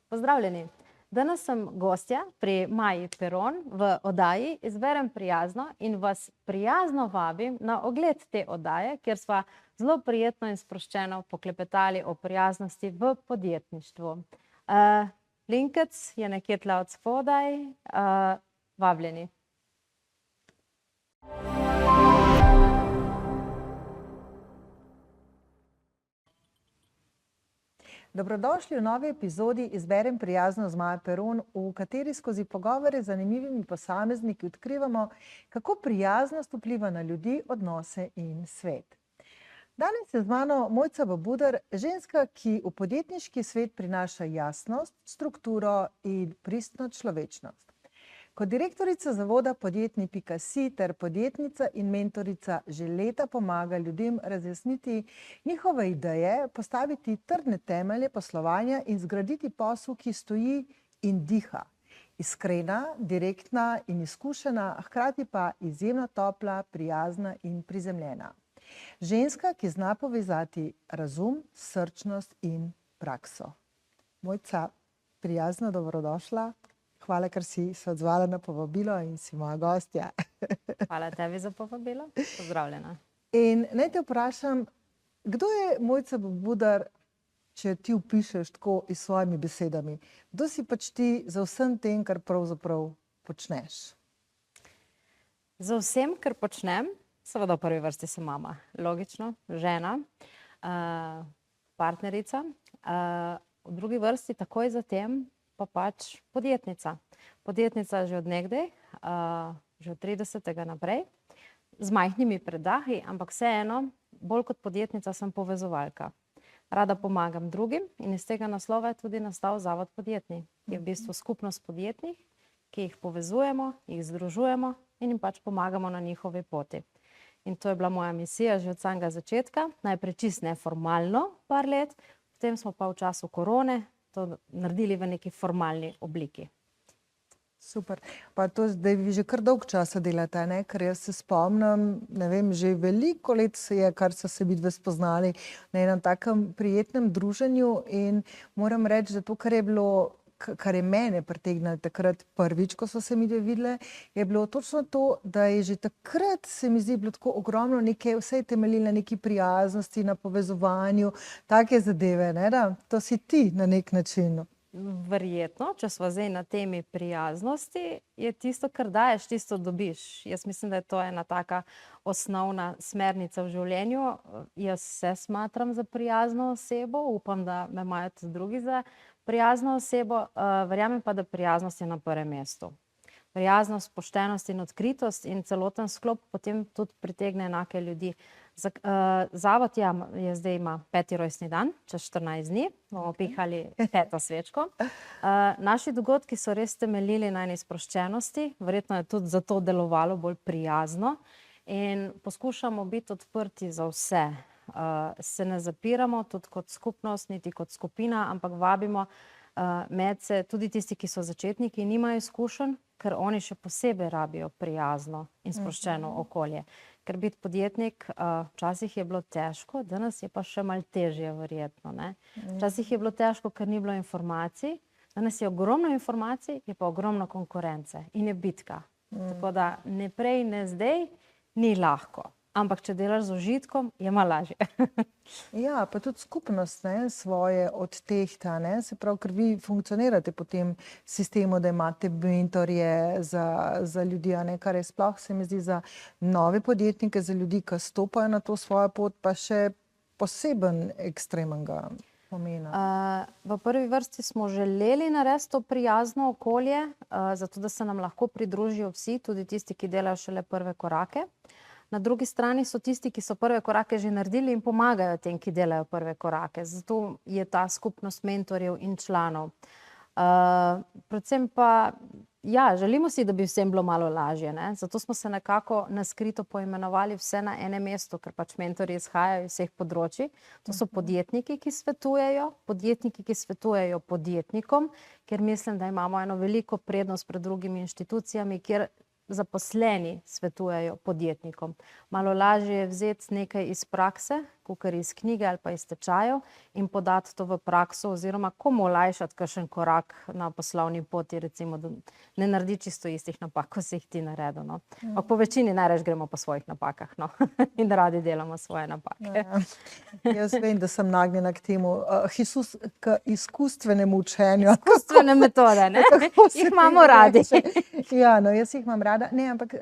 Pozdravljeni. Danes sem gostja pri Maji Peron v oddaji Izberem prijazno in vas prijazno vabim na ogled te oddaje, kjer sva zelo prijetno in sproščeno poklepetali o prijaznosti v podjetništvu. Linkec je nekje tla od spodaj. Vabljeni. Dobrodošli v novi epizodi Izberem prijazno z Majo Peron, v kateri skozi pogovore z zanimivimi posamezniki odkrivamo, kako prijaznost vpliva na ljudi, odnose in svet. Danes je z mano Mojca Babuder, ženska, ki v podjetniški svet prinaša jasnost, strukturo in pristno človečnost. Kot direktorica zavoda Podjetni.si ter podjetnica in mentorica že leta pomaga ljudem razjasniti njihove ideje, postaviti trdne temelje poslovanja in zgraditi posel, ki stoji in diha. Iskrena, direktna in izkušena, hkrati pa izjemno topla, prijazna in prizemljena. Ženska, ki zna povezati razum, srčnost in prakso. Mojca, prijazno dobrodošla. Hvala, ker si se odzvala na povabilo in si moja gostja. Hvala tebi za povabilo. Pozdravljena. In naj te vprašam, kdo je Mojca Babuder, če ti opišeš tako s svojimi besedami? Kdo si pač ti za vsem tem, kar pravzaprav počneš? Za vsem, kar počnem, seveda v prvi vrsti sem mama, logično, žena, partnerica, v drugi vrsti takoj zatem pa pač podjetnica. Podjetnica že od nekdaj, že od 30. naprej, z majhnimi predahi, ampak vseeno, bolj kot podjetnica sem povezovalka. Rada pomagam drugim in iz tega naslova je tudi nastal Zavod Podjetni. Je v bistvu skupnost podjetnih, ki jih povezujemo, jih združujemo in jim pač pomagamo na njihovi poti. In to je bila moja misija že od samega začetka, najprej čisto neformalno par let, potem smo pa v času korone to naredili v neki formalni obliki. Super. Pa to zdaj vi že kar dolgo časa delate, ne? Ker jaz se spomnim, ne vem, že veliko let se je, kar so se vidve spoznali na enem takem prijetnem druženju in moram reči, da to, kar je bilo, kar je mene pritegnilo takrat prvič, ko so se midve videle, je bilo točno to, da je že takrat, se mi zdi, bilo tako ogromno neke, vse je temeljilo na neki prijaznosti, na povezovanju, take zadeve, ne, da to si ti na nek način. Verjetno, če sva zdaj na temi prijaznosti, je tisto, kar daješ, tisto dobiš. Jaz mislim, da je to ena taka osnovna smernica v življenju. Jaz se smatram za prijazno osebo, upam, da me imajo tudi drugi za prijazno osebo, verjamem pa, da prijaznost je na prvem mestu. Prijaznost, poštenost in odkritost in celoten sklop potem tudi pritegne enake ljudi. Zavod je zdaj ima 5. rojstni dan, čez 14 dni, bomo pihali 5. svečko. Naši dogodki so res temeljili na eni sproščenosti, verjetno je tudi zato delovalo bolj prijazno in poskušamo biti odprti za vse. Se ne zapiramo tudi kot skupnost, niti kot skupina, ampak vabimo medse, tudi tisti, ki so začetniki in nimajo izkušenj, ker oni še posebej rabijo prijazno in sproščeno okolje. Ker biti podjetnik, včasih je bilo težko, danes je pa še malo težje verjetno, ne. Včasih je bilo težko, ker ni bilo informacij, danes je ogromno informacij, je pa ogromno konkurence in je bitka. Tako da ne prej, ne zdaj, ni lahko. Ampak če delaš z užitkom, je malo lažje. Ja, pa tudi skupnost, ne, svoje odtehta, ne, se pravi, ker vi funkcionirate po tem sistemu, da imate mentorje za ljudi, a ne, kar je sploh, se mi zdi, za nove podjetnike, za ljudi, ki stopajo na to svojo pot, pa še poseben ekstremenga pomena. V prvi vrsti smo želeli narediti to prijazno okolje, zato da se nam lahko pridružijo vsi, tudi tisti, ki delajo šele prve korake. Na drugi strani so tisti, ki so prve korake že naredili in pomagajo tem, ki delajo prve korake. Zato je ta skupnost mentorjev in članov. Predvsem pa, ja, želimo si, da bi vsem bilo malo lažje, ne. Zato smo se nekako na skrito poimenovali vse na enem mestu, ker pač mentorji izhajajo iz vseh področij. To so podjetniki, ki svetujejo podjetnikom, ker mislim, da imamo eno veliko prednost pred drugimi inštitucijami, kjer zaposleni svetujejo podjetnikom. Malo lažje je vzeti nekaj iz prakse, kakor iz knjige ali pa iz tečajev, in podati to v prakso oziroma komu olajšati kakšen korak na poslovni poti, recimo, da ne naredi čisto istih napak, kot si jih ti naredil. No. Ampak po večini najraje gremo po svojih napakah, no. In radi delamo svoje napake. Jaz vem, da sem nagnjena k temu, k izkustvenemu učenju. Izkustvene metode, ne? Jih imamo radi. Ja, no, jaz jih imam rada. Ne, ampak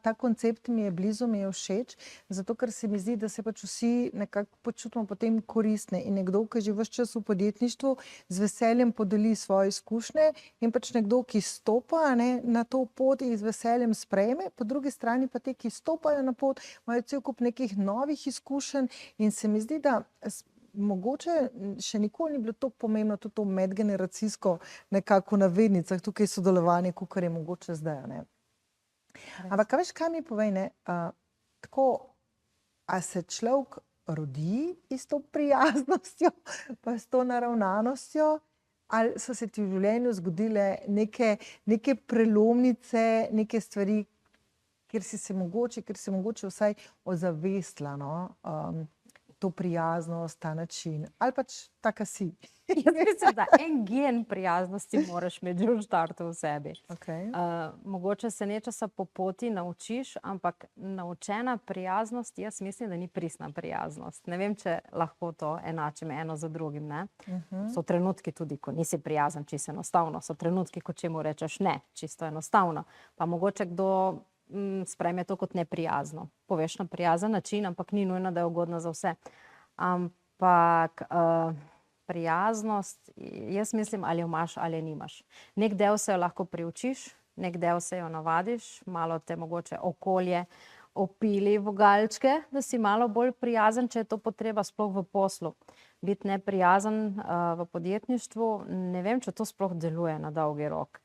ta koncept mi je blizu, mi je všeč, zato ker se mi zdi, da se pač vsi nekako počutimo potem koristne. In nekdo, ki že ves čas v podjetništvu, z veseljem podeli svoje izkušnje, in pač nekdo, ki stopa, ne, na to pot, jih z veseljem sprejme, po drugi strani pa te, ki stopajo na pot, imajo cel kup nekih novih izkušenj, in se mi zdi, da mogoče še nikoli ni bilo tako pomembno tudi to medgeneracijsko nekako na navednicah tukaj sodelovanje, kakor je mogoče zdaj, ne. Ampak, a veš, kaj mi povej, ne, tako, a se človek rodi s to prijaznostjo, pa s to naravnanostjo, ali so se ti v življenju zgodile neke prelomnice, neke stvari, kjer si se mogoče vsaj ozavestila, no, to prijaznost, ta način, ali pač taka si. Jaz mislim, da en gen prijaznosti moraš imeti že v štartu v sebi. Okay. Mogoče se nečesa po poti naučiš, ampak naučena prijaznost, jaz mislim, da ni pristna prijaznost. Ne vem, če lahko to enačim eno za drugim, ne. So trenutki tudi, ko nisi prijazen, čisto enostavno. So trenutki, ko čemu rečeš ne, čisto enostavno. Pa mogoče kdo sprejme to kot neprijazno. Poveš na prijazen način, ampak ni nujno, da je ugodno za vse. Ampak prijaznost, jaz mislim, ali jo imaš ali jo nimaš. Nek del se jo lahko priučiš, nek del se jo navadiš, malo te mogoče okolje opili v galčke, da si malo bolj prijazen, če je to potreba, sploh v poslu. Biti neprijazen v podjetništvu, ne vem, če to sploh deluje na dolgi rok.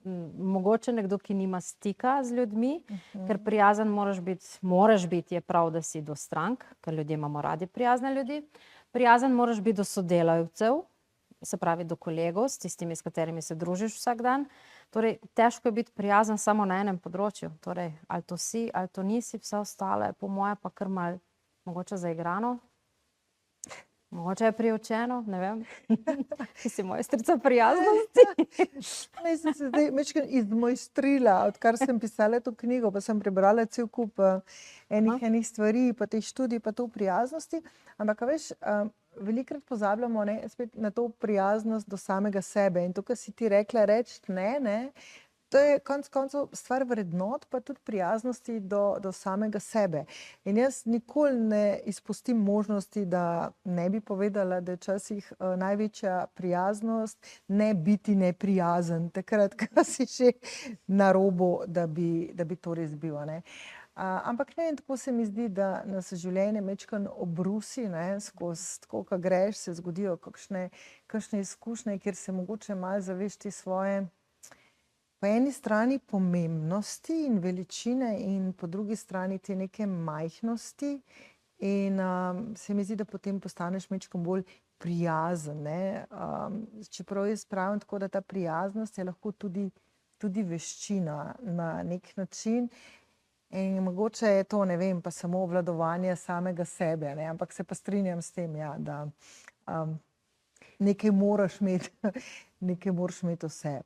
Mogoče nekdo, ki nima stika z ljudmi, ker prijazen moraš biti, je prav, da si do strank, ker ljudje imamo radi prijazne ljudi. Prijazen moraš biti do sodelavcev, se pravi do kolegov, s tistimi, s katerimi se družiš vsak dan. Torej, težko je biti prijazen samo na enem področju. Torej, ali to si, ali to nisi, vse ostalo je po moje pa kar malo mogoče zaigrano. Mogoče je priučeno, ne vem. Ti si mojstrica prijaznosti. Ne, sem se zdaj majčkeno izmojstrila, odkar sem pisala to knjigo, pa sem prebrala cel kup enih stvari, pa teh študij, pa to prijaznosti. Ampak, veš, velikokrat pozabljamo, ne, spet na to prijaznost do samega sebe. In to, kar si ti rekla, reči ne, to je konec koncev stvar vrednot, pa tudi prijaznosti do samega sebe. In jaz nikoli ne izpustim možnosti, da ne bi povedala, da je včasih največja prijaznost ne biti neprijazen, takrat, ko si že na robu, da bi to res bil, ne. Ampak ne vem, tako se mi zdi, da nas življenje majčkeno obrusi, ne, skozi tako, ko greš, se zgodijo kakšne izkušnje, kjer se mogoče malo zaveš te svoje po eni strani pomembnosti in veličine in po drugi strani te neke majhnosti, in se mi zdi, da potem postaneš majčkeno bolj prijazen, ne. Čeprav jaz pravim tako, da ta prijaznost je lahko tudi veščina na nek način. In mogoče je to, ne vem, pa samo obvladovanje samega sebe, ne, ampak se pa strinjam s tem, ja, da nekaj moraš imeti vse.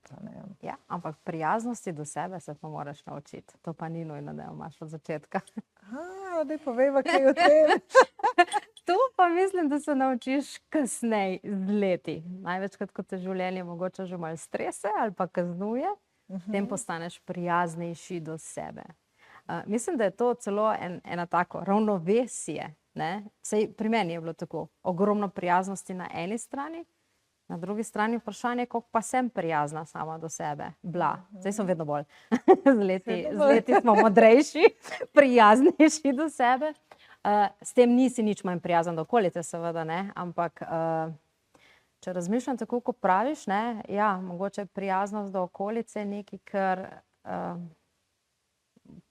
Ja, ampak prijaznosti do sebe se pa moraš naučiti. To pa ni nujno, da jo imaš od začetka. Daj povejva kaj o tem. To pa mislim, da se naučiš kasneje z leti. Največkrat, ko te življenje mogoče že malo strese ali pa kaznuje, potem postaneš prijaznejši do sebe. Mislim, da je to celo ena tako ravnovesje, ne. Saj pri meni je bilo tako, ogromno prijaznosti na eni strani, na drugi strani vprašanje, koliko pa sem prijazna sama do sebe bila. Zdaj sem vedno bolj. Z leti smo modrejši, prijaznejši do sebe. S tem nisi nič manj prijazen do okolice, seveda, ne, ampak če razmišljam tako, kot praviš, ne, ja, mogoče prijaznost do okolice je nekaj, kar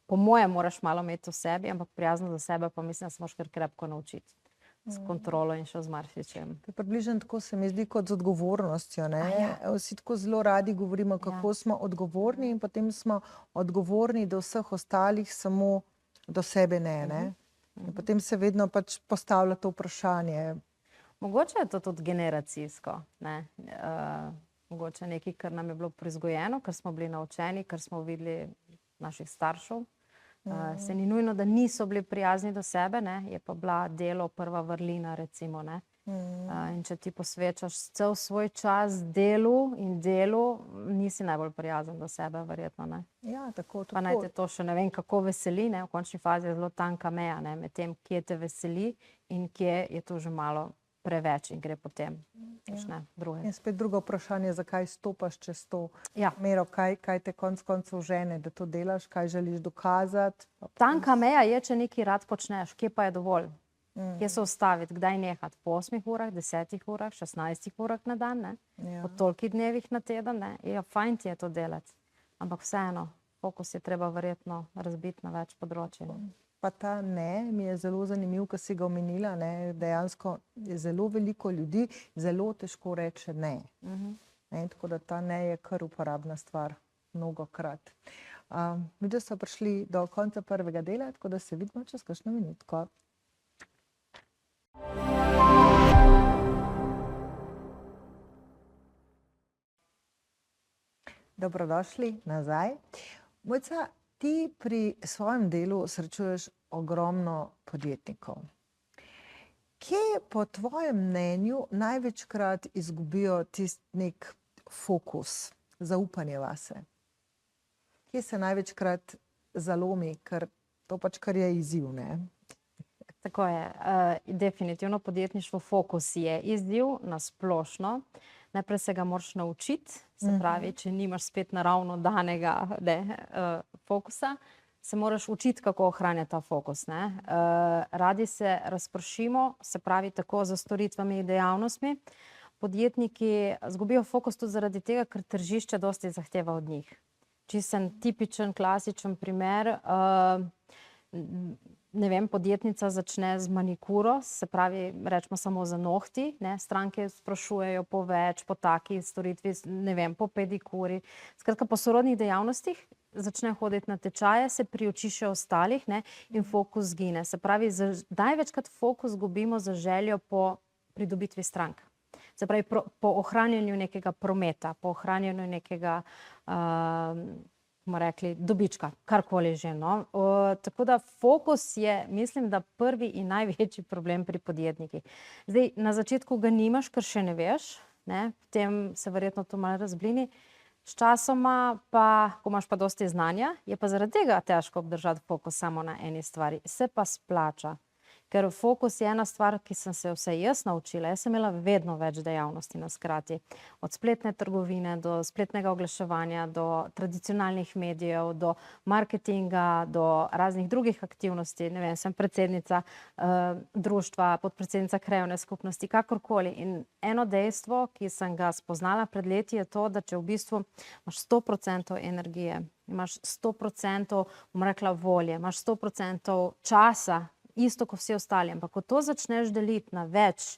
po mojem moraš malo imeti v sebi, ampak prijaznost do sebe pa mislim, da se moraš kar krepko naučiti. S kontrolo in še z marsičem. To je približno tako, se mi zdi, kot z odgovornostjo, ne. Vsi tako zelo radi govorimo, kako smo odgovorni, in potem smo odgovorni do vseh ostalih, samo do sebe ne. In potem se vedno pač postavlja to vprašanje. Mogoče je to tudi generacijsko, ne? Mogoče nekaj, kar nam je bilo prizgojeno, kar smo bili naučeni, kar smo videli naših staršev. Se ni nujno, da niso bili prijazni do sebe, ne? Je pa bila delo prva vrlina, recimo, ne? In če ti posvečaš cel svoj čas delu in delu, nisi najbolj prijazen do sebe, verjetno, ne? Ja, tako. Pa naj te to še ne vem kako veseli, ne? V končni fazi je zelo tanka meja, ne? Med tem, kje te veseli in kje je to že malo preveč in gre potem počne druge. In spet drugo vprašanje, zakaj stopaš čez to Ja. mero, kaj te konec koncev žene, da to delaš, kaj želiš dokazati. Tanka meja je, če nekaj rad počneš, kje pa je dovolj? Kje se ustaviti, kdaj nehati? Po 8 urah, 10 urah, 16 urah na dan, ne? Po tolikih dnevih na teden, ne? Ja, fajn ti je to delati, ampak vseeno, fokus je treba verjetno razbiti na več področij. Pa ta ne, mi je zelo zanimiv, ko si ga omenila, ne, dejansko je zelo veliko ljudi, zelo težko reče ne. Ne, tako da ta ne je kar uporabna stvar, mnogokrat. Mi da so prišli do konca prvega dela, tako da se vidimo čez kakšno minutko. Dobrodošli nazaj. Mojca, ti pri svojem delu srečuješ ogromno podjetnikov. Kje po tvojem mnenju največkrat izgubijo tisti nek fokus, zaupanje vase? Kje se največkrat zalomi, ker to pač kar je izziv, ne? Tako je. Definitivno podjetništvo fokus je izziv na splošno. Najprej se ga moraš naučiti, se pravi, če nimaš spet naravno danega fokusa, se moraš učiti, kako ohranjati ta fokus, ne. Radi se razpršimo, se pravi tako za storitvami in dejavnostmi. Podjetniki izgubijo fokus tudi zaradi tega, ker tržišče dosti zahteva od njih. Čisto en tipičen, klasičen primer, ne vem, podjetnica začne z manikuro, se pravi, rečemo samo za nohti, ne, stranke sprašujejo po več, po taki storitvi, ne vem, po pedikuri. Skratka, po sorodnih dejavnostih začne hoditi na tečaje, se priuči še ostalih, ne, in fokus izgine. Se pravi, največkrat fokus gubimo za željo po pridobitvi strank. Se pravi, po ohranjanju nekega prometa, po ohranjanju nekega, bomo rekli, dobička, karkoli že, no. Tako da fokus je, mislim, da prvi in največji problem pri podjetnikih. Zdaj, na začetku ga nimaš, ker še ne veš, ne, potem se verjetno to malo razblini. Sčasoma pa, ko imaš pa dosti znanja, je pa zaradi tega težko obdržati fokus samo na eni stvari. Se pa splača. Ker fokus je ena stvar, ki sem se vsaj jaz naučila. Jaz sem imela vedno več dejavnosti na skrati. Od spletne trgovine, do spletnega oglaševanja, do tradicionalnih medijev, do marketinga, do raznih drugih aktivnosti. Ne vem, sem predsednica društva, podpredsednica krajevne skupnosti, kakorkoli. In eno dejstvo, ki sem ga spoznala pred leti, je to, da če v bistvu imaš 100% energije, imaš 100%, bom rekla, volje, imaš 100% časa, isto kot vsi ostali, ampak ko to začneš deliti na več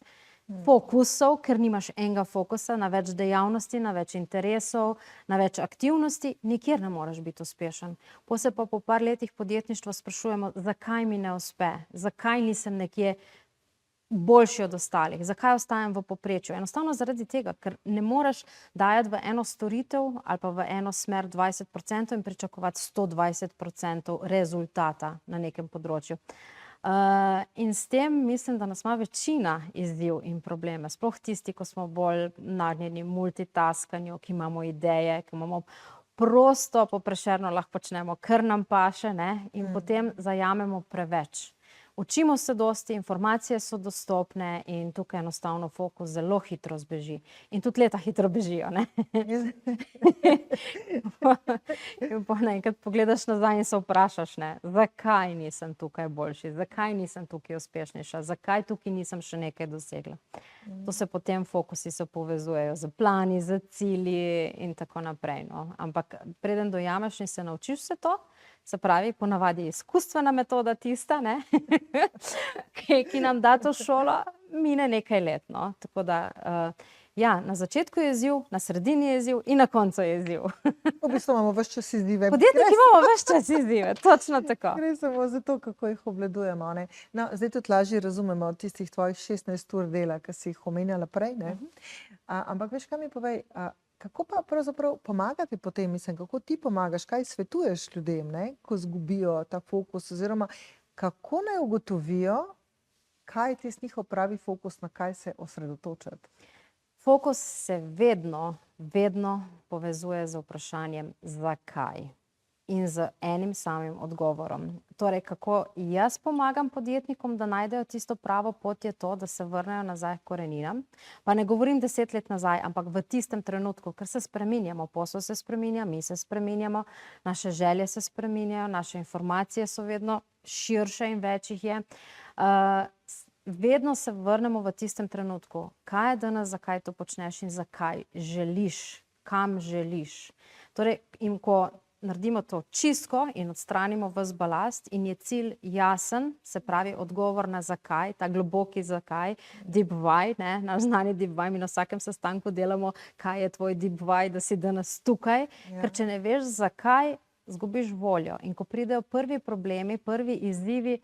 fokusov, ker nimaš enega fokusa, na več dejavnosti, na več interesov, na več aktivnosti, nikjer ne moreš biti uspešen. Potem se pa po par letih podjetništva sprašujemo, zakaj mi ne uspe, zakaj nisem nekje boljši od ostalih, zakaj ostajam v povprečju. Enostavno zaradi tega, ker ne moreš dajati v eno storitev ali pa v eno smer 20% in pričakovati 120% rezultata na nekem področju. In s tem mislim, da nas ima večina izziv in probleme, sploh tisti, ko smo bolj nagnjeni multitaskanju, ki imamo ideje, ki imamo prosto, po Prešernu lahko počnemo, kar nam paše, ne, in potem zajamemo preveč. Učimo se dosti, informacije so dostopne in tukaj enostavno fokus zelo hitro zbeži. In tudi leta hitro bežijo, ne. In pa naenkrat pogledaš nazaj in se vprašaš, ne, zakaj nisem tukaj boljši, zakaj nisem tukaj uspešnejša, zakaj tukaj nisem še nekaj dosegla. To se potem fokusi se povezujejo z plani, z cilji in tako naprej, no. Ampak preden dojameš in se naučiš vse to, se pravi, ponavadi izkustvena metoda tista, ne, ki nam da to šolo, mine nekaj let, no. Tako da Ja, na začetku je izziv, na sredini je izziv in na koncu je izziv. V bistvu imamo ves čas izzive. Podjetniki imamo ves čas izzive, točno tako. Gre samo za to, kako jih obvladujemo, ne. No, zdaj tudi lažje razumemo tistih tvojih 16 ur dela, ki si jih omenjala prej, ne. Ampak veš, kaj mi povej, kako pa pravzaprav pomagati potem, mislim, kako ti pomagaš, kaj svetuješ ljudem, ne, ko izgubijo ta fokus, oziroma kako naj ugotovijo, kaj je tisti njihov pravi fokus, na kaj se osredotočati? Fokus se vedno povezuje z vprašanjem zakaj in z enim samim odgovorom. Torej, kako jaz pomagam podjetnikom, da najdejo tisto pravo pot, je to, da se vrnejo nazaj k koreninam. Pa ne govorim 10 let nazaj, ampak v tistem trenutku, ker se spreminjamo, posel se spreminja, mi se spreminjamo, naše želje se spreminjajo, naše informacije so vedno širše in več jih je. Vedno se vrnemo v tistem trenutku, kaj je danes, zakaj to počneš in zakaj želiš, kam želiš. Torej, in ko naredimo to čistko in odstranimo ves balast in je cilj jasen, se pravi odgovor na zakaj, ta globoki zakaj, deep why, ne, naš znani deep why, mi na vsakem sestanku delamo, kaj je tvoj deep why, da si danes tukaj, ker če ne veš zakaj, zgubiš voljo. In ko pridejo prvi problemi, prvi izzivi,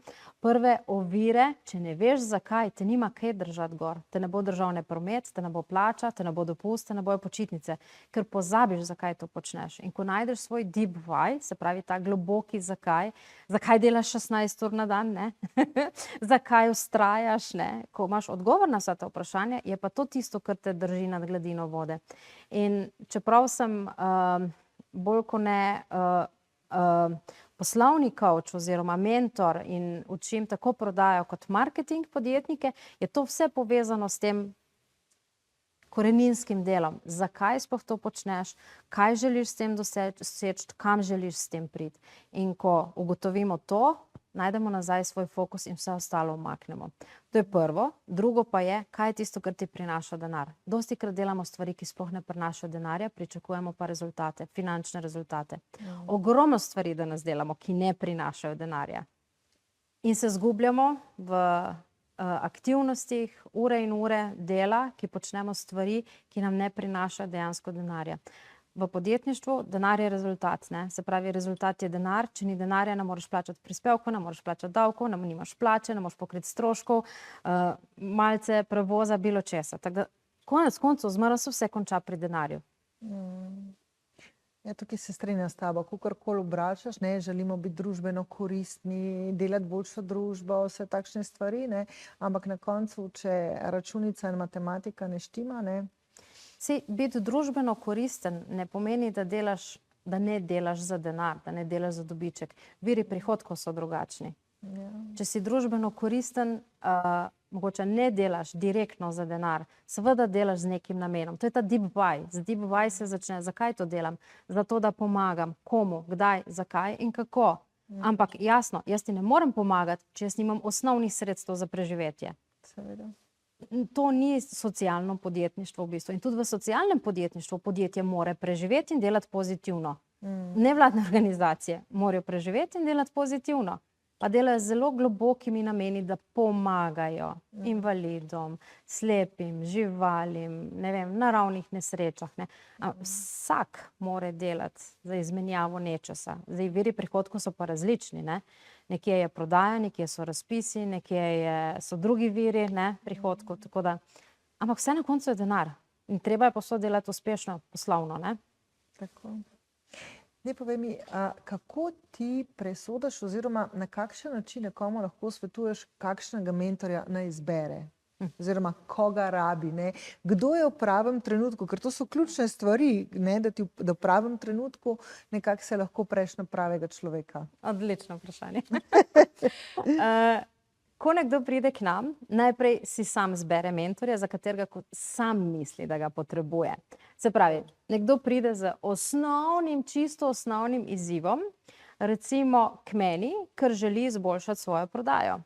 prve ovire, če ne veš zakaj, te nima kaj držati gor. Te ne bo držal ne promet, te ne bo plača, te ne bo dopust, te ne bojo počitnice, ker pozabiš, zakaj to počneš. In ko najdeš svoj deep why, se pravi ta globoki zakaj delaš 16 ur na dan, ne? Zakaj vztrajaš, ne? Ko imaš odgovor na vsa ta vprašanja, je pa to tisto, kar te drži nad gladino vode. In čeprav sem bolj kot ne poslovni coach oziroma mentor in učim tako prodajo kot marketing podjetnike, je to vse povezano s tem koreninskim delom. Zakaj sploh to počneš, kaj želiš s tem doseči, kam želiš s tem priti. In ko ugotovimo to, najdemo nazaj svoj fokus in vse ostalo umaknemo. To je prvo. Drugo pa je, kaj je tisto, kar ti prinaša denar. Dostikrat delamo stvari, ki sploh ne prinašajo denarja, pričakujemo pa rezultate, finančne rezultate. Ogromno stvari danes delamo, ki ne prinašajo denarja. In se zgubljamo v aktivnostih, ure in ure dela, ki počnemo stvari, ki nam ne prinašajo dejansko denarja. V podjetništvu denar je rezultat, ne? Se pravi, rezultat je denar, če ni denarja, ne moreš plačati prispevkov, ne moreš plačati davkov, nimaš plače, ne moreš pokriti stroškov, malce prevoza, bilo česa. Tako da konec koncev zmeraj se vse konča pri denarju. Ja, tukaj se strinjam s tabo, kakorkoli obračaš, ne, želimo biti družbeno koristni, delati boljšo družbo, vse takšne stvari, ne, ampak na koncu, če računica in matematika ne štima, ne. Biti družbeno koristen ne pomeni, da ne delaš za denar, da ne delaš za dobiček. Viri prihodkov so drugačni. Če si družbeno koristen, mogoče ne delaš direktno za denar, seveda delaš z nekim namenom. To je ta deep why. Z deep why se začne, zakaj to delam? Zato, da pomagam. Komu, kdaj, zakaj in kako. Ampak jasno, jaz ti ne morem pomagati, če jaz nimam osnovnih sredstev za preživetje. Seveda. To ni socialno podjetništvo v bistvu. In tudi v socialnem podjetništvu podjetje mora preživeti in delati pozitivno. Nevladne organizacije morajo preživeti in delati pozitivno. Pa delajo z zelo globokimi nameni, da pomagajo invalidom, slepim, živalim, ne vem, naravnih nesrečah, ne. Vsak mora delati za izmenjavo nečesa. Zdaj, viri prihodkov so pa različni, ne. Nekje je prodaja, nekje so razpisi, nekje so drugi viri, ne, prihodkov, tako da. Ampak vse na koncu je denar. In treba je povsod delati uspešno, poslovno, ne. Tako. Zdaj povej mi, kako ti presodiš oziroma na kakšen način nekomu lahko svetuješ, kakšnega mentorja naj izbere? Oziroma koga rabi, ne? Kdo je v pravem trenutku? Ker to so ključne stvari, ne? Da v pravem trenutku nekako se lahko preš na pravega človeka. Odlično vprašanje. Ko nekdo pride k nam, najprej si sam zbere mentorja, za katerega sam misli, da ga potrebuje. Se pravi, nekdo pride z osnovnim, čisto osnovnim izzivom, recimo k meni, ker želi izboljšati svojo prodajo.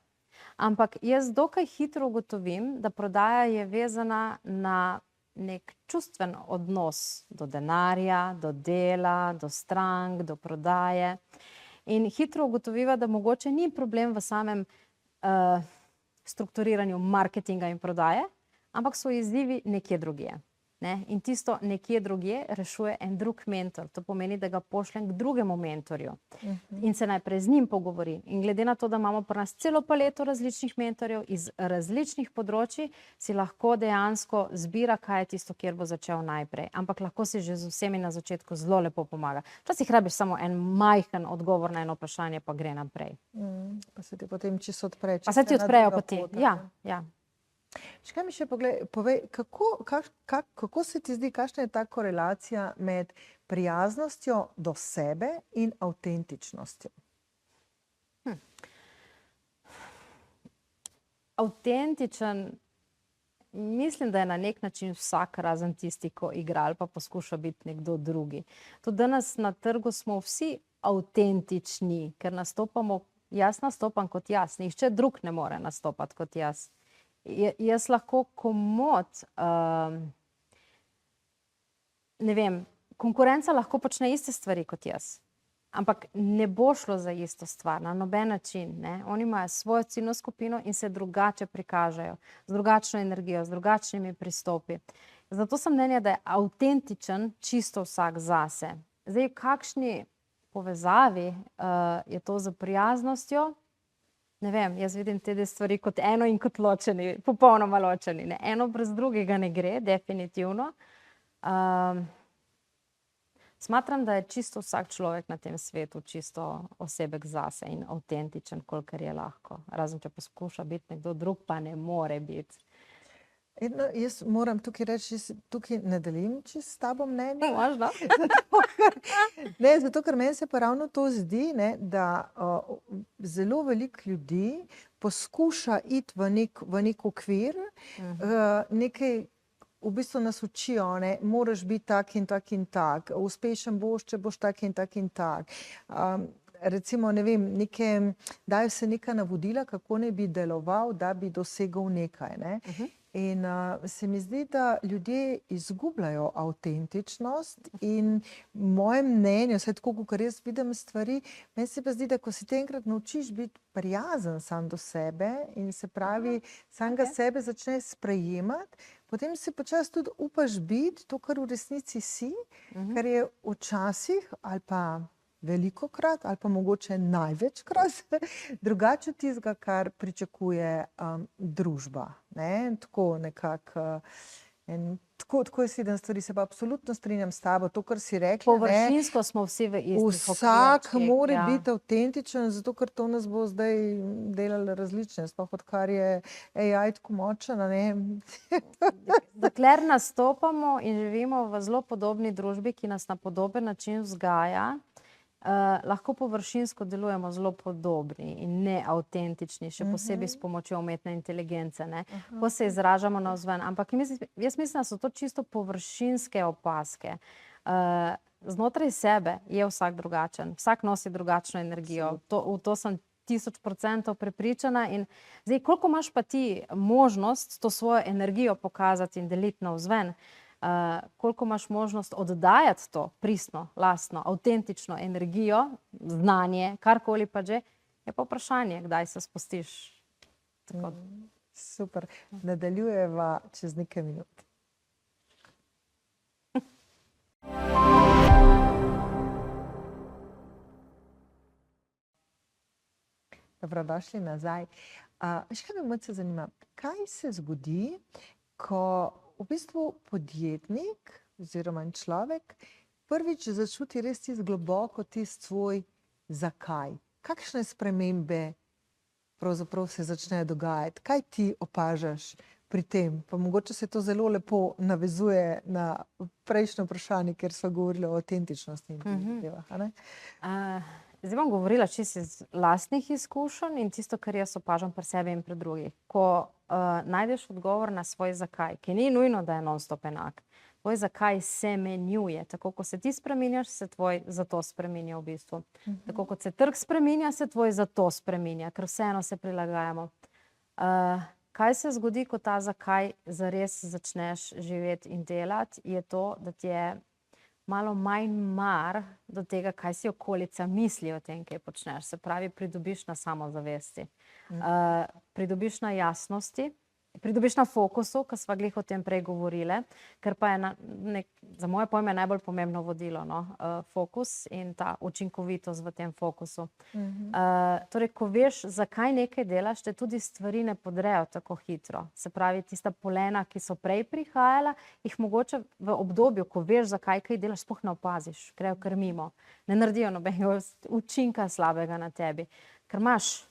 Ampak jaz dokaj hitro ugotovim, da prodaja je vezana na nek čustven odnos do denarja, do dela, do strank, do prodaje. In hitro ugotoviva, da mogoče ni problem v samem strukturiranju marketinga in prodaje, ampak so izzivi nekje drugje. Ne? In tisto nekje drugje rešuje en drug mentor. To pomeni, da ga pošljem k drugemu mentorju in se najprej z njim pogovori. In glede na to, da imamo pri nas celo paleto različnih mentorjev iz različnih področji, si lahko dejansko zbira, kaj je tisto, kjer bo začel najprej. Ampak lahko si že z vsemi na začetku zelo lepo pomaga. Včasih rabiš samo en majhen odgovor na eno vprašanje, pa gre naprej. Pa se ti potem čisto odpre. Pa se ti odprejo poti. Ja. Še kaj mi še povej, kako se ti zdi, kakšna je ta korelacija med prijaznostjo do sebe in avtentičnostjo? Avtentičen, mislim, da je na nek način vsak, razen tisti, ko igra ali pa poskuša biti nekdo drugi. Tudi danes na trgu smo vsi avtentični, ker nastopamo, jaz nastopam kot jaz, nihče drug ne more nastopati kot jaz. Jaz lahko komot, ne vem, konkurenca lahko počne iste stvari kot jaz, ampak ne bo šlo za isto stvar na noben način. Ne? Oni imajo svojo ciljno skupino in se drugače prikažejo, z drugačno energijo, z drugačnimi pristopi. Zato sem mnenja, da je avtentičen čisto vsak zase. Zdaj, v kakšni povezavi je to z prijaznostjo? Ne vem, jaz vidim te dve stvari kot eno in kot ločeni, popolnoma ločeni. Ne? Eno brez drugega ne gre, definitivno. Smatram, da je čisto vsak človek na tem svetu čisto osebek zase in avtentičen, kolikor je lahko. Razen če poskuša biti nekdo drug, pa ne more biti. Jaz moram tukaj reči, tukaj ne delim čisto s tabo mnenje. Možno. Zato, ker meni se pa ravno to zdi, da zelo veliko ljudi poskuša iti v nek okvir, nekaj v bistvu nas učijo, moraš biti tak in tak in tak, uspešen boš, če boš tak in tak in tak. Recimo, ne vem, dajo se neka navodila, kako ne bi deloval, da bi dosegel nekaj. In se mi zdi, da ljudje izgubljajo avtentičnost in moje mnenje, vsaj tako, kot jaz vidim stvari, meni se pa zdi, da ko se ti enkrat naučiš biti prijazen sam do sebe in se pravi, samega sebe začneš sprejemati, potem se počasi tudi upaš biti to, kar v resnici si, kar je včasih ali pa velikokrat ali pa mogoče največkrat drugače od tistega, kar pričakuje družba. Tako nekako, tako jaz vidim stvari, se pa absolutno strinjam s tabo, to, kar si rekla. Površinsko smo vsi v istih okvirčkih. Vsak mora biti avtentičen, zato ker to nas bo zdaj delalo različne, sploh odkar je AI tako močen. Dokler nastopamo in živimo v zelo podobni družbi, ki nas na podoben način vzgaja, lahko površinsko delujemo zelo podobni in ne avtentični, še posebej s pomočjo umetne inteligence, ko se izražamo navzven. Ampak jaz mislim, da so to čisto površinske opazke. Znotraj sebe je vsak drugačen, vsak nosi drugačno energijo. V to sem 1000% prepričana. In zdaj, koliko imaš pa ti možnost to svojo energijo pokazati in deliti navzven, koliko imaš možnost oddajati to pristno, lastno, avtentično energijo, znanje, karkoli pa že, je pa vprašanje, kdaj se spustiš. Super. Nadaljujeva čez nekaj minut. Dobrodošli nazaj. Še kaj me malce zanima, kaj se zgodi, ko v bistvu podjetnik oziroma človek prvič začuti res tisti globoko tisti svoj zakaj. Kakšne spremembe pravzaprav se začnejo dogajati? Kaj ti opažaš pri tem? Pa mogoče se to zelo lepo navezuje na prejšnje vprašanje, kjer smo govorili o avtentičnosti in teh zadevah. Zdaj bom govorila čisto iz lastnih izkušenj in tisto, kar jaz opažam pri sebi in pri drugih. Ko najdeš odgovor na svoj zakaj, ki ni nujno, da je non-stop enak. Tvoj zakaj se menjuje. Tako, ko se ti spreminjaš, se tvoj zato spreminja v bistvu. Tako, kot se trg spreminja, se tvoj zato spreminja, ker vseeno se prilagajamo. Kaj se zgodi, ko ta zakaj zares začneš živeti in delati, je to, da ti je malo manj mar do tega, kaj si okolica misli o tem, kaj počneš. Se pravi, pridobiš na samozavesti. Pridobiš na jasnosti pridobiš na fokusu, ko sva glih o tem prej govorile, ker pa je za moje pojme najbolj pomembno vodilo, no? Fokus in ta učinkovitost v tem fokusu. Torej, ko veš, zakaj nekaj delaš, te tudi stvari ne podrejo tako hitro. Se pravi, tista polena, ki so prej prihajala, jih mogoče v obdobju, ko veš, zakaj kaj delaš, sploh ne opaziš, grejo kar mimo. Ne naredijo nobenega učinka slabega na tebi, ker imaš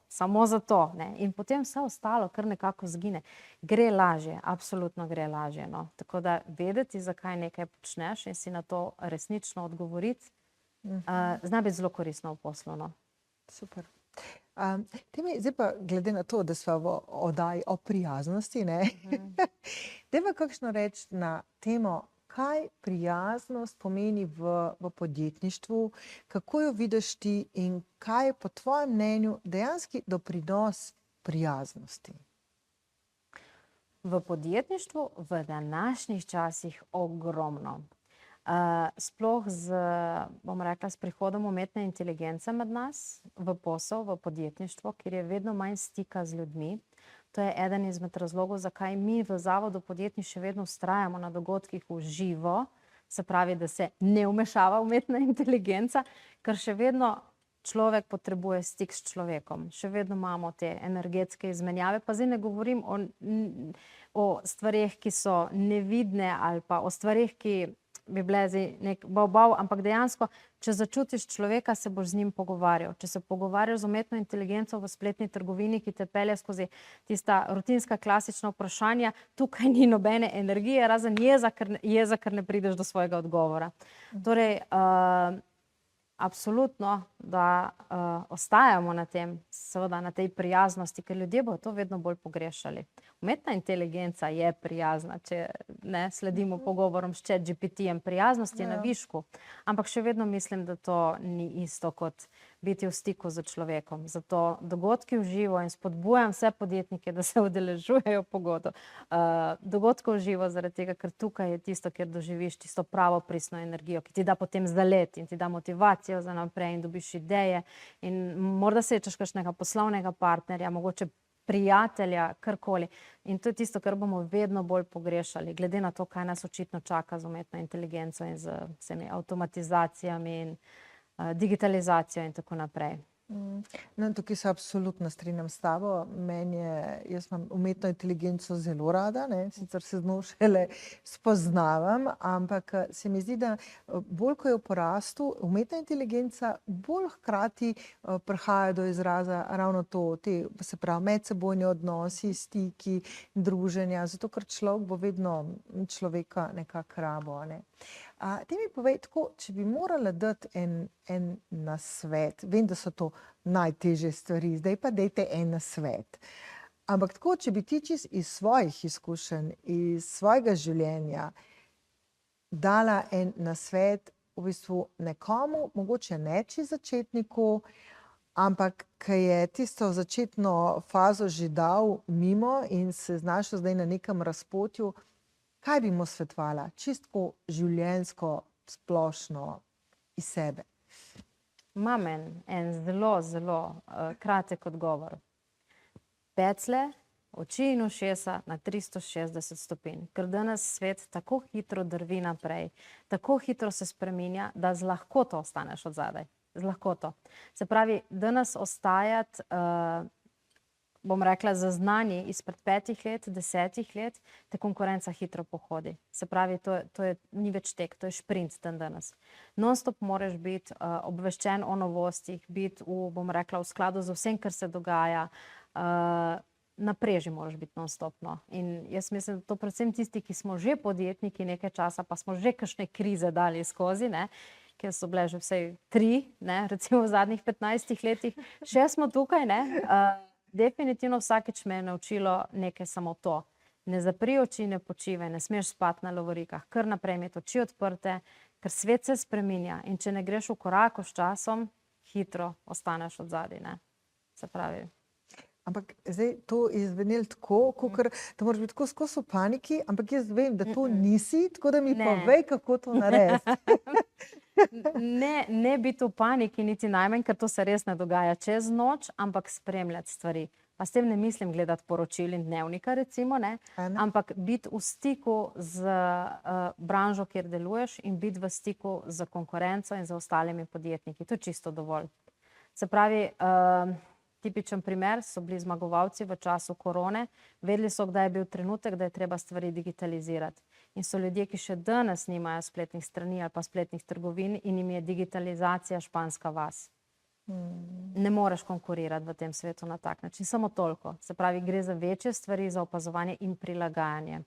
samo zato, ne? In potem vse ostalo kar nekako zgine. Gre lažje, absolutno gre lažje, no. Tako da vedeti, zakaj nekaj počneš in si na to resnično odgovoriti, zna biti zelo koristno v poslu, no. Super. Zdaj pa, glede na to, da sva v oddaji o prijaznosti, ne? Dajva kakšno reči na temo, kaj prijaznost pomeni v podjetništvu, kako jo vidiš ti in kaj je po tvojem mnenju dejanski doprinos prijaznosti? V podjetništvu v današnjih časih ogromno. Sploh bom rekla, s prihodom umetne inteligence med nas, v posel, v podjetništvo, kjer je vedno manj stika z ljudmi. To je eden izmed razlogov, zakaj mi v Zavodu podjetij še vedno vztrajamo na dogodkih v živo, se pravi, da se ne vmešava umetna inteligenca, ker še vedno človek potrebuje stik s človekom. Še vedno imamo te energetske izmenjave, pa zdaj ne govorim o stvareh, ki so nevidne, ali pa o stvareh, ki bi bile zdaj nek bav, ampak dejansko, če začutiš človeka, se boš z njim pogovarjal. Če se pogovarjaš z umetno inteligenco v spletni trgovini, ki te pelje skozi tista rutinska klasična vprašanja, tukaj ni nobene energije, razen jeza, ker ne prideš do svojega odgovora. Torej, absolutno, da ostajamo na tem, seveda na tej prijaznosti, ker ljudje bodo to vedno bolj pogrešali. Umetna inteligenca je prijazna, če ne sledimo pogovorom s ChatGPT-jem, prijaznost je na višku, ampak še vedno mislim, da to ni isto kot biti v stiku z človekom. Zato dogodki v živo in spodbujam vse podjetnike, da se udeležujejo dogodkov v živo, zaradi tega, ker tukaj je tisto, kjer doživiš tisto pravo pristno energijo, ki ti da potem zalet in ti da motivacijo za naprej in dobiš ideje in morda srečaš kakšnega poslovnega partnerja, mogoče prijatelja, karkoli. In to je tisto, kar bomo vedno bolj pogrešali, glede na to, kaj nas očitno čaka z umetno inteligenco in z vsemi avtomatizacijami in digitalizacijo in tako naprej. No, tukaj se absolutno strinjam s tabo. Jaz imam umetno inteligenco zelo rada, ne? Sicer se z njo šele spoznavam, ampak se mi zdi, da bolj, ko je v porastu umetna inteligenca, bolj hkrati prihaja do izraza ravno to, se pravi, medsebojni odnosi, stiki, druženja, zato ker človek bo vedno človeka nekako rabo, ne? Ti mi povej tako, če bi morala dati en nasvet, vem, da so to najtežje stvari, zdaj pa dajte en nasvet. Ampak tako, če bi ti čisto iz svojih izkušenj, iz svojega življenja dala en nasvet v bistvu nekomu, mogoče ne čisto začetniku, ampak ki je tisto začetno fazo že dal mimo in se znašel zdaj na nekem razpotju, kaj bi mu svetovala, čistko življenjsko, splošno iz sebe? Imam en zelo kratek odgovor. Peclje, oči in ušesa na 360 stopinj, ker danes svet tako hitro drvi naprej, tako hitro se spreminja, da z lahkoto ostaneš od zadaj. Z lahkoto. Se pravi, danes ostajati bom rekla, za znanje izpred 5 let, 10 let, te konkurenca hitro pohodi. Se pravi, ni več tek, to je šprint dan danes. Non-stop moraš biti obveščen o novostih, biti bom rekla, v skladu z vsem, kar se dogaja, na preži moraš biti non-stopno. In jaz mislim, da to predvsem tisti, ki smo že podjetniki nekaj časa, pa smo že kakšne krize dali skozi, ne, ker so bile že vsaj 3, ne, recimo v zadnjih 15 letih, še smo tukaj, ne, definitivno vsakič me je naučilo nekaj samo to. Ne zapri oči, ne počivaj, ne smeš spati na lovorikah, kar naprej imeti oči odprte, ker svet se spreminja in če ne greš v koraku s časom, hitro ostaneš od zadaj, ne. Se pravi. Ampak zdaj to je zvenelo tako, kakor, da moraš biti tako skozi v paniki, ampak jaz vem, da to nisi, tako da mi povej, kako to narediti. Ne biti v paniki niti najmanj, ker to se res ne dogaja čez noč, ampak spremljati stvari. Pa s tem ne mislim gledati poročil in dnevnika, recimo, ne, A ne? ampak biti v stiku z branžo, kjer deluješ in biti v stiku z konkurenco in z ostalimi podjetniki. To je čisto dovolj. Se pravi, tipičen primer so bili zmagovalci v času korone, vedeli so, kdaj je bil trenutek, da je treba stvari digitalizirati. In so ljudje, ki še danes nimajo spletnih strani ali pa spletnih trgovin in jim je digitalizacija španska vas. Ne moreš konkurirati v tem svetu na tak način, samo toliko. Se pravi, gre za večje stvari, za opazovanje in prilagajanje.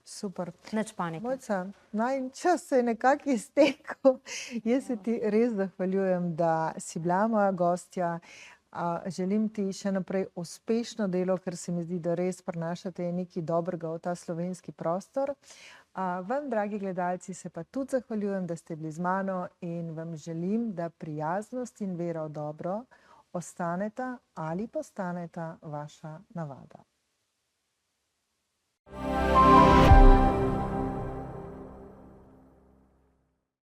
Super. Nič panike. Mojca, najin čas se je nekako iztekel. Jaz se ti res zahvaljujem, da si bila moja gostja. Želim ti še naprej uspešno delo, ker se mi zdi, da res prinašate nekaj dobrega v ta slovenski prostor. Vam, dragi gledalci, se pa tudi zahvaljujem, da ste bili z mano in vam želim, da prijaznost in vera v dobro ostaneta ali postaneta vaša navada.